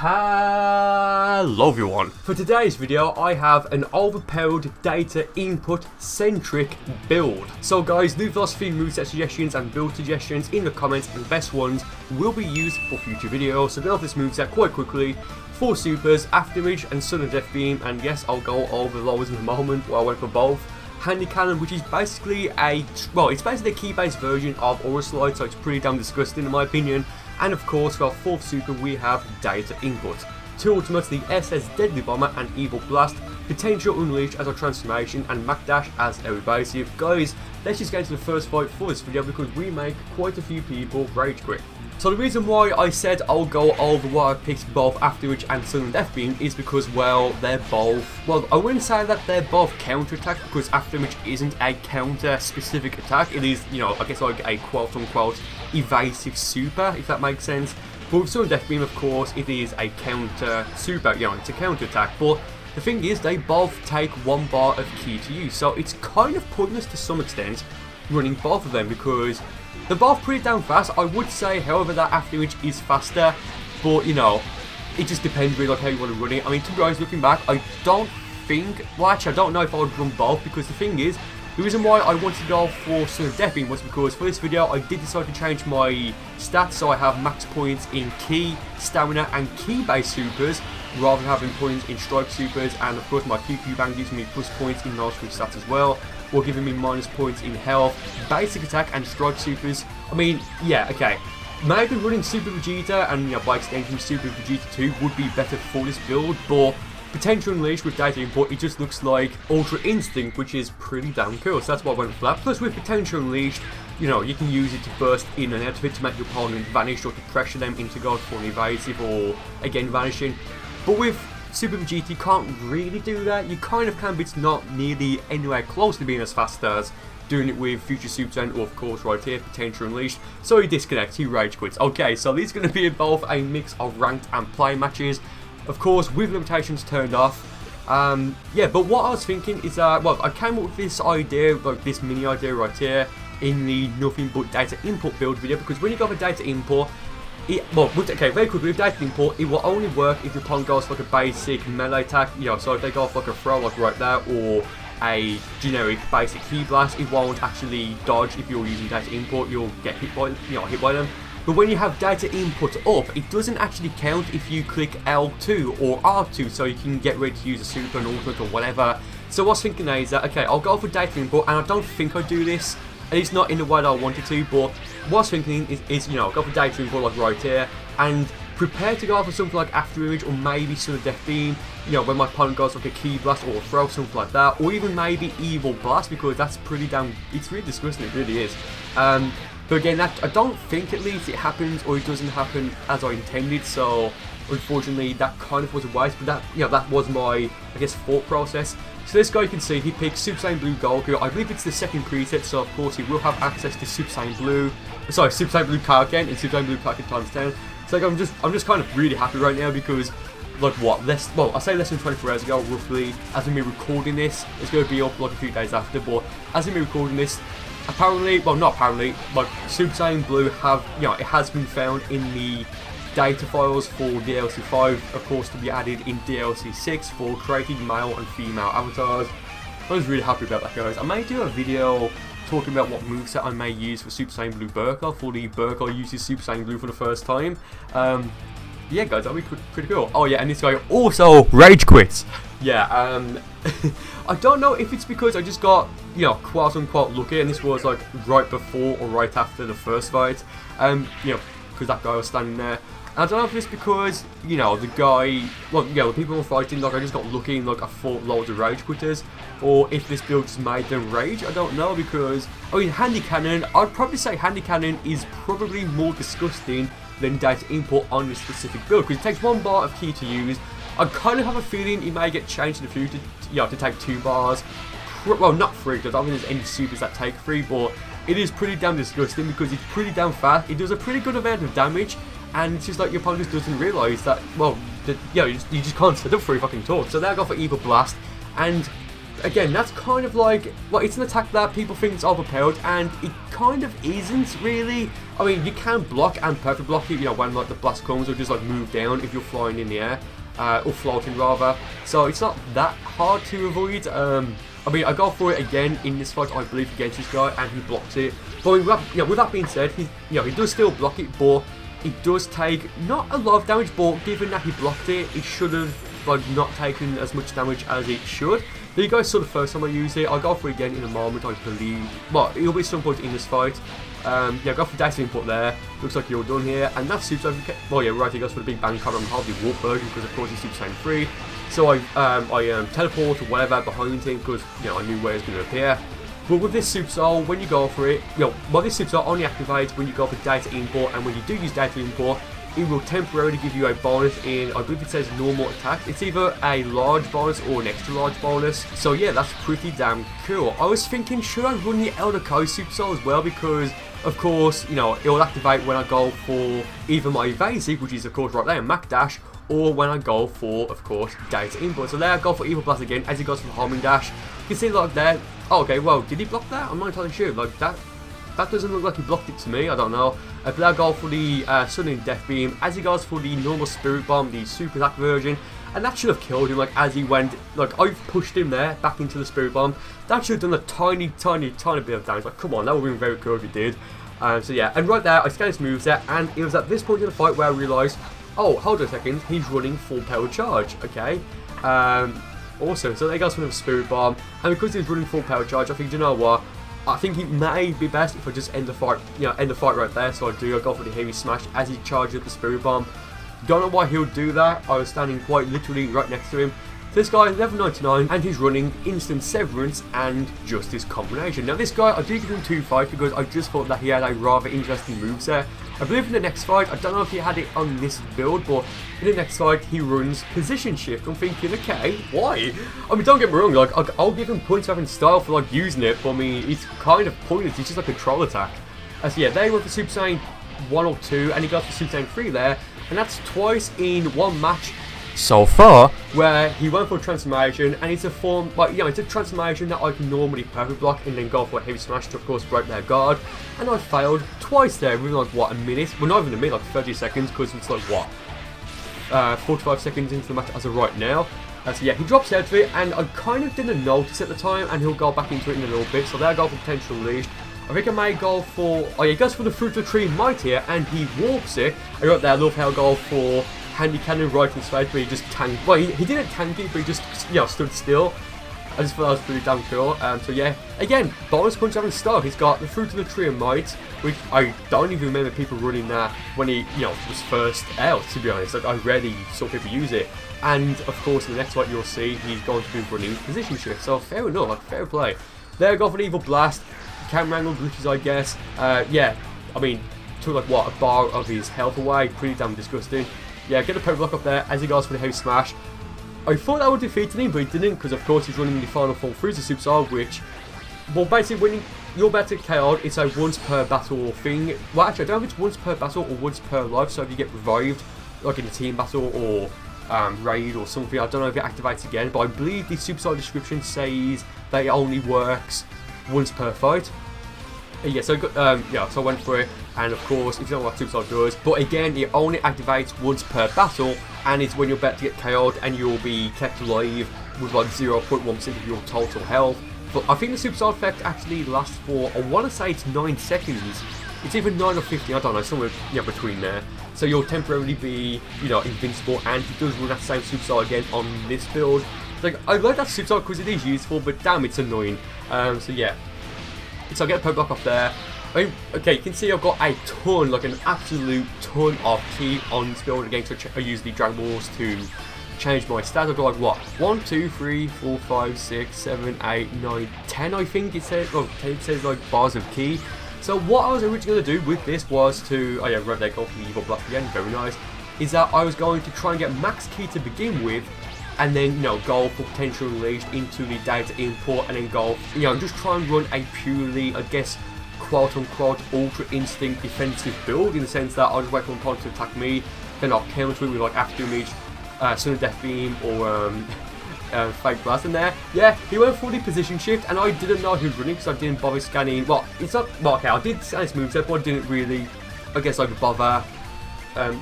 Hello everyone. For today's video I have an overpowered data input centric build. So guys, leave those few moveset suggestions and build suggestions in the comments, and the best ones will be used for future videos. So go off this moveset quite quickly. 4 supers, Afterreach and Sudden Death Beam, and yes, I'll go over those in a moment where I went for both. Handy Cannon, which is basically it's basically a key-based version of Aura Slide, so it's pretty damn disgusting in my opinion. And of course, for our 4th super, we have Data Input. 2 ultimates, the SS Deadly Bomber and Evil Blast, Potential Unleashed as our transformation, and Mac Dash as our evasive. Guys, let's just get into the first fight for this video because we make quite a few people rage quit. So the reason why I said I'll go over why I picked both Afterreach and Sudden Death Beam is because, well, they're both, well, I wouldn't say that they're both counter-attack because Afterreach isn't a counter-specific attack. It is, you know, I guess like a quote-unquote evasive super, if that makes sense. But with Sudden Death Beam, of course, it is a counter-super, you know, it's a counter-attack. But the thing is, they both take 1 bar of key to use, so it's kind of pointless to some extent running both of them because they're both pretty damn fast. I would say, however, that Afterreach is faster, but you know, it just depends really like how you want to run it. I mean, to be honest, looking back, I don't think, well actually I don't know if I would run both, because the thing is, the reason why I wanted to go for Sudden Death Beam was because for this video I did decide to change my stats, so I have max points in key, stamina and key based supers rather than having points in strike supers, and of course my QQ bang gives me plus points in those 3 stats as well, or giving me minus points in health, basic attack and strike supers. I mean, yeah, okay, maybe running Super Vegeta and, you know, by extension Super Vegeta 2 would be better for this build, but Potential Unleashed with Data Input, it just looks like Ultra Instinct, which is pretty damn cool, so that's why I went for that. Plus with Potential Unleashed, you know, you can use it to burst in and out of it to make your opponent vanish or to pressure them into going for an evasive or again vanishing. But with Super Vegeta, you can't really do that. You kind of can, but it's not nearly anywhere close to being as fast as doing it with Future Super Saiyan, or of course right here, Potential Unleashed. So he disconnects, he rage quits. Okay, so these are going to be both a mix of ranked and play matches, of course with limitations turned off. Yeah, but what I was thinking is that, well, I came up with this idea, like this mini idea right here, in the Nothing But Data Input build video, because when you go for data input, okay, very quickly, with data input, it will only work if your opponent goes for like a basic melee attack, you know, so if they go for like a throw like right there, or a generic basic key blast, it won't actually dodge if you're using data input, you'll get hit by, hit by them. But when you have data input up, it doesn't actually count if you click L2 or R2, so you can get ready to use a super, an ultimate or whatever. So what I was thinking now is that, okay, I'll go for data input, and I don't think I do this, at least not in the way that I wanted to, but what I was thinking is, you know, go for data input like right here, and prepare to go for something like Afterreach or maybe Sudden Death Beam, you know, when my opponent goes like a key blast or a throw, something like that, or even maybe Evil Blast, because that's pretty damn, it's really disgusting, it really is. But again, that, I don't think at least it happens, or it doesn't happen as I intended, so unfortunately that kind of was a waste, but that, you know, that was my, I guess, thought process. So this guy, you can see, he picks Super Saiyan Blue Goku. I believe it's the 2nd preset, so of course he will have access to Super Saiyan Blue, sorry, Super Saiyan Blue Kaioken and Super Saiyan Blue Kaioken times 10. So like, I'm just kind of really happy right now because, like, what, I say less than 24 hours ago, roughly, as of me recording this, it's going to be up like a few days after, but as of me recording this, apparently, well, not apparently, like, Super Saiyan Blue have, you know, it has been found in the data files for DLC 5, of course, to be added in DLC 6 for creating male and female avatars. I was really happy about that, guys. I may do a video talking about what moveset I may use for Super Saiyan Blue Burcol, for the Burcol uses Super Saiyan Blue for the first time. Yeah, guys, that'll be pretty cool. Oh yeah, and this guy also rage quits. Yeah, I don't know if it's because I just got, you know, quote unquote lucky, and this was like right before or right after the first fight. You know, because that guy was standing there. And I don't know if it's because, you know, the guy, well, you know, the people were fighting, like, I just got lucky and, like, I fought loads of rage quitters, or if this build just made them rage, I don't know, because, I mean, Handy Cannon, I'd probably say Handy Cannon is probably more disgusting than data input on this specific build, because it takes 1 bar of key to use. I kind of have a feeling it may get changed in the future, you know, to take 2 bars, well, not 3, because I don't think there's any supers that take 3, but it is pretty damn disgusting, because it's pretty damn fast, it does a pretty good amount of damage, and it's just like your opponent just doesn't realise that, well, that, you know, you just can't set up for a fucking talk. So there I go for Evil Blast, and again, that's kind of like, well, it's an attack that people think is overpowered, and it kind of isn't really. I mean, you can block and perfect block it, you know, when like the blast comes, or just like move down if you're flying in the air, or floating rather. So it's not that hard to avoid. I mean, I go for it again in this fight, I believe, against this guy, and he blocks it. But with that being said, he does still block it, but it does take not a lot of damage. But given that he blocked it, it should have like not taken as much damage as it should. There you guys saw the first time I used it. I'll go for it again in a moment, I believe. Well, it'll be some point in this fight. Yeah, go for data input there. Looks like you're done here, and that's Super Saiyan. Well, yeah, right. He goes for the big bang cover and hardly warp version because, of course, he's Super Saiyan 3. So I teleport or whatever behind him because I knew where he was going to appear. But with this Super Soul, when you go for it, well, this Super Soul only activates when you go for data import, and when you do use data import, it will temporarily give you a bonus in, I believe it says normal attack. It's either a large bonus or an extra large bonus. So yeah, that's pretty damn cool. I was thinking, should I run the Elder Kai Super Soul as well? Because, of course, it will activate when I go for either my evasive, which is, of course, right there, Mac Dash, or when I go for, of course, data input. So there I go for Evil Blast again, as he goes for Homing Dash. You can see, like, there. Oh, okay, well, did he block that? I'm not entirely sure. Like, that doesn't look like he blocked it to me, I don't know. But I go for the Sudden Death Beam, as he goes for the normal Spirit Bomb, the Super Attack version. And that should have killed him, like, as he went, like, I've pushed him there, back into the Spirit Bomb. That should have done a tiny bit of damage. Like, come on, that would have been very cool if it did. So yeah, and right there, I scanned his moveset, and it was at this point in the fight where I realised, oh, hold on a second, he's running full power charge, okay. Awesome, so there goes for the Spirit Bomb, and because he's running full power charge, I think, you know what, I think it may be best if I just end the fight, end the fight right there. So I go for the Heavy Smash as he charges up the Spirit Bomb. Don't know why he'll do that. I was standing quite literally right next to him. This guy is level 99 and he's running Instant Severance and Justice combination. Now this guy, I did give him 2 fights because I just thought that he had a rather interesting moveset. I believe in the next fight, I don't know if he had it on this build, but in the next fight he runs Position Shift. I'm thinking, okay, why? I mean, don't get me wrong, like, I'll give him points having style for like using it, but I mean, it's kind of pointless, it's just like a troll attack. So yeah, there he went for Super Saiyan 1 or 2, and he got for Super Saiyan 3 there, and that's twice in one match so far, where he went for a transformation, and it's a form, like, it's a transformation that I can normally perfect block and then go for a Heavy Smash to, of course, break their guard, and I failed twice there within, like, what, a minute? Well, not even a minute, like 30 seconds, because it's like, what, 45 seconds into the match as of right now. So yeah, he drops out of it, and I kind of didn't notice at the time, and he'll go back into it in a little bit, so there I go for Potential Unleashed. I think I may go for, oh yeah, he goes for the Fruit of the Tree Might here, and he warps it. I got there, I love how I go for Handy Cannon right in his face, but he just tanked. Well, he didn't tank it, but he just, stood still. I just thought that was pretty damn cool. So yeah, again, bonus punch having start. He's got the Fruit of the Tree of Might, which I don't even remember people running that when he, was first out, to be honest. Like, I rarely saw people use it. And of course, in the next fight you'll see, he's going to be running Position Shift. So fair enough, like, fair play. There I go for an Evil Blast. Camera angle glitches, I guess. Yeah, I mean, took like, what, a bar of his health away. Pretty damn disgusting. Yeah, get the power block up there as he goes for the Heavy Smash. I thought that would defeat him, but he didn't, because of course he's running the final form Frieza Super Soul, which, well, basically when you're about to KO'd, it's a once per battle thing. Well, actually, I don't know if it's once per battle or once per life, so if you get revived, like in a team battle or raid or something, I don't know if it activates again, but I believe the Super Soul description says that it only works once per fight. Yeah, so so I went for it, and of course, if you don't know what Super Soul does, but again, it only activates once per battle, and it's when you're about to get KO'd, and you'll be kept alive with like 0.1% of your total health. But I think the Super Soul effect actually lasts for, I want to say it's 9 seconds. It's either 9 or 15, I don't know, somewhere between there. So you'll temporarily be, invincible, and he does run that same Super Soul again on this build. Like, I like that Super Soul because it is useful, but damn, it's annoying. So yeah. So I get a power block off there. I mean, okay, you can see I've got a ton, like an absolute ton of key on this build again. So I use the Dragon Balls to change my stats. I've got like what? 1, 2, 3, 4, 5, 6, 7, 8, 9, 10 I think it says. Oh, it says like bars of key. So what I was originally going to do with this was to, oh yeah, right there, go for the Evil Blast again, very nice. Is that I was going to try and get max key to begin with, and then, go for Potential Unleashed into the data import, and then go, just try and run a purely, I guess, quote-unquote, Ultra Instinct defensive build, in the sense that I'll just wait for an opponent to attack me, then I'll counter it with, like, After Image, Sudden Death Beam, or, Fake Blast in there. Yeah, he went for the Position Shift, and I didn't know he was running, because I didn't bother scanning, well, it's not, well, okay, I did scan his moveset, but I didn't really I guess, like, bother,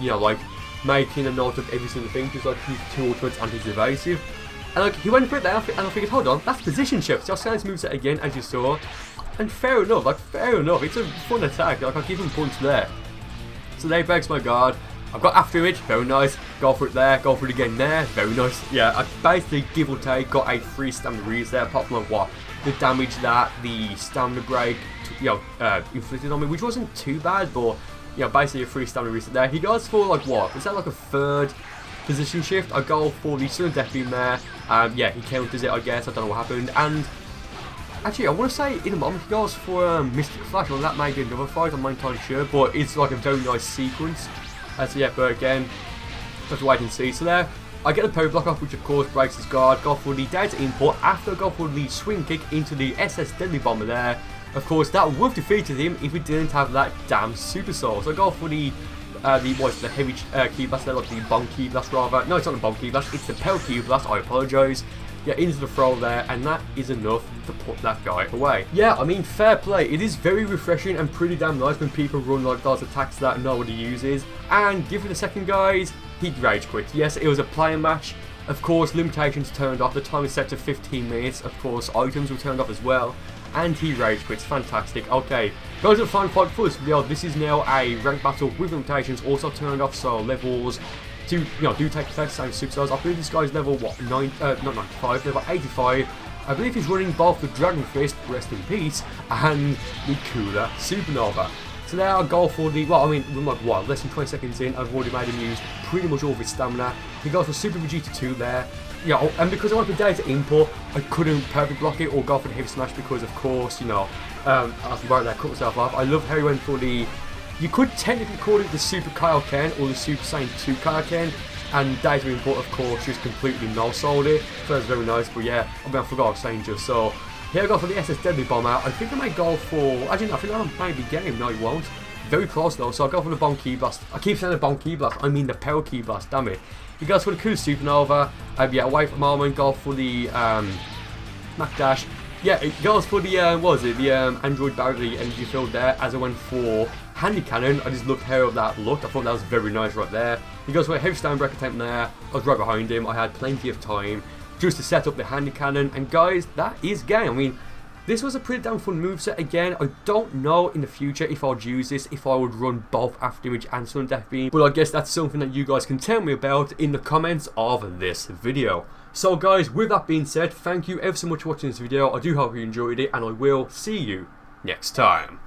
you know, like, making a note of every single thing, because, like, he's 2 ultimates and he's evasive. And, like, he went for it there, and I figured, hold on, that's position shift. So I scanned his moveset again, as you saw. And fair enough, like, fair enough. It's a fun attack. Like, I'll give him punch there. So there he breaks my guard. I've got after it, very nice. Go for it there, go for it again there, very nice. Yeah, I basically, give or take, got a 3 stamina reads there, apart from, like, what? The damage that the stamina break, you know, inflicted on me, which wasn't too bad, but, you know, basically a 3 stamina reset there. He goes for, like, what? Is that, like, a 3rd position shift? I go for the sudden death beam there. Yeah, he counters it, I guess. I don't know what happened. And actually, I want to say in a moment he goes for Mystic Flash. Well, that may be another fight, I'm not entirely sure, but it's like a very nice sequence. So yeah, but again, have to wait and see. So there, I get the parry block off, which of course breaks his guard. Go for the data input. After I go for the swing kick into the SS Deadly Bomber there. Of course, that would have defeated him if we didn't have that damn Super Soul. So I go for the what's the heavy key blast there, like the bomb key blast rather. No, it's not the bomb key blast, it's the Pell key blast. I apologise. Yeah, into the throw there, and that is enough to put that guy away. Yeah, I mean, fair play. It is very refreshing and pretty damn nice when people run like those attacks that nobody uses. And give it a second, guys. He'd rage quit. Yes, it was a player match. Of course, limitations turned off. The time is set to 15 minutes. Of course, items were turned off as well. And he rage quits. Fantastic. Okay, go to the final fight for this video. This is now a ranked battle with limitations also turned off. So levels do take effect. Same super stars. I believe this guy's level what not 95, level 85. I believe he's running both the Dragon Fist, rest in peace, and the Cooler Supernova. So now I'll go for the, well, I mean, like what, less than 20 seconds in, I've already made him use pretty much all of his stamina. He goes for Super Vegeta 2 there. You know, and because I went for data input, I couldn't perfect block it or go for the heavy smash because, of course, you know, I was right there, cut myself off. I love how he went for the, you could technically call it the Super Kaioken or the Super Saiyan 2 Kaioken, and data input, of course, just completely no-sold it, so that's very nice. But yeah, I mean, I forgot I was saying just so. Here I go for the SS Deadly Bomber. I think I might go for, actually no, I think I might be game, no it won't. Very close though, so I'll go for the Bomb Key Blast. I keep saying the Bomb Key Blast, I mean the Power Key Blast, damn it. He goes for the Cool Supernova. Yeah, away from moment, go for the Mac Dash. Yeah, it goes for the, what was it, the Android Barrier Energy Field there, as I went for Handy Cannon. I just loved how that looked. I thought that was very nice right there. He goes for a Heavy Stone Break attempt there. I was right behind him. I had plenty of time just to set up the Handy Cannon. And guys, that is game. I mean, this was a pretty damn fun moveset. Again, I don't know in the future if I would use this, if I would run both After Image and Sudden Death Beam. But I guess that's something that you guys can tell me about in the comments of this video. So guys, with that being said, thank you ever so much for watching this video. I do hope you enjoyed it, and I will see you next time.